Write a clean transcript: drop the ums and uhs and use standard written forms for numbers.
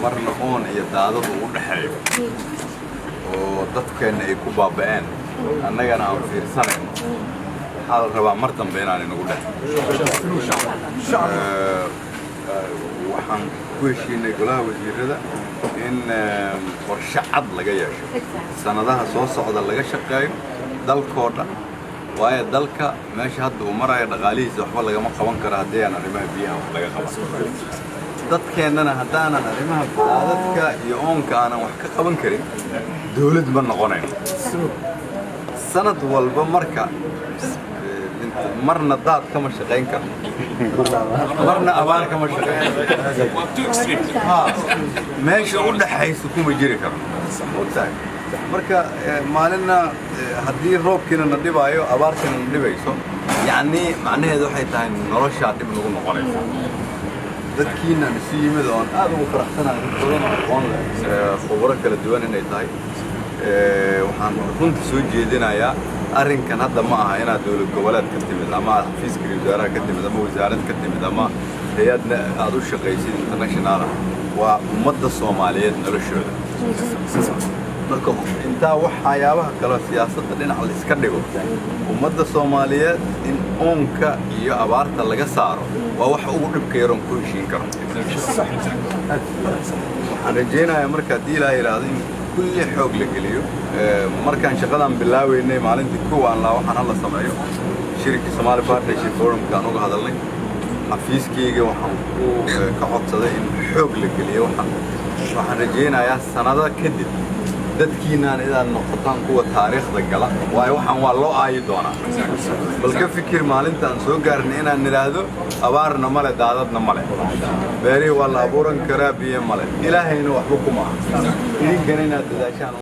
marna oon iyo daadad u dhaxeeyo oo dadkeena ay ku baaba'een annagana aan fiirsanayno waxaa la rabaa mar dambe inaan inagu waxaan ku heshiinay golaha wasiirada in qorshe cad laga yeesho sanadaha soo socda laga shaqeeyo dalkoo dhan waayo dalka meesha hadda uu marayo dhaqaalihiisa waxba lagama qaban karo haddii aan arrimaha biyaha wax laga qaban dadkeennana haddaanan arrimaha daadadka iyo oonka aanan wax ka qaban karin dawlad ma noqonayno sanad walba marna daad kama shaqayn karo marna abaar kama shaqayn meesha u dhaxaysa kuma jiri karo marka maalinna haddii roobkiina na dhibaayo abaartiina na dhibayso yacni macnaheedu waxay tahay noloshaa dhib nagu noqonaysa dadkiina isu yimid oon aad ugu faraxsanahay badan aqoon leh khubaro kala duwan inay tahay waxaan runta soo jeedinayaa arrinkan hadda ma aha inaad dawlad goboleed ka timid ama aad xafiiska wasaaraha ka timid ama wasaarad ka timid ama hay-adna aad u shaqaysid international ah waa ummadda Soomaaliyeed noloshooda marka intaa waxyaabaha kale siyaasadda dhinac la iska dhigo ummadda Soomaaliyeed in oonka iyo abaarta laga saaro waa wax ugu dhibka yaroon ku heshiin karo waxaan rajaynayaa marka haddii ilaahay yidhaahdo in kulli xoog la geliyo markaan shaqadan bilaaweynay maalintii kuwaan laa waxaan hala sameeyo shirkii Somali Partnership Forumkaan uga hadalnay xafiiskayga waxaan ka codsaday in xoog la geliyo waxaan rajaynayaa sanado kadib dadkiinaan inaad noqotaan kuwa taariikhda gala waayo waxaan waa loo aayi doonaa bal ka fikir maalintaan soo gaarnay inaan nidhaahdo abaarna male daadadna male beerihii waa la abuuran karaa biyo male ilaahayna waxba kuma aha idinkana inaad dadaashaan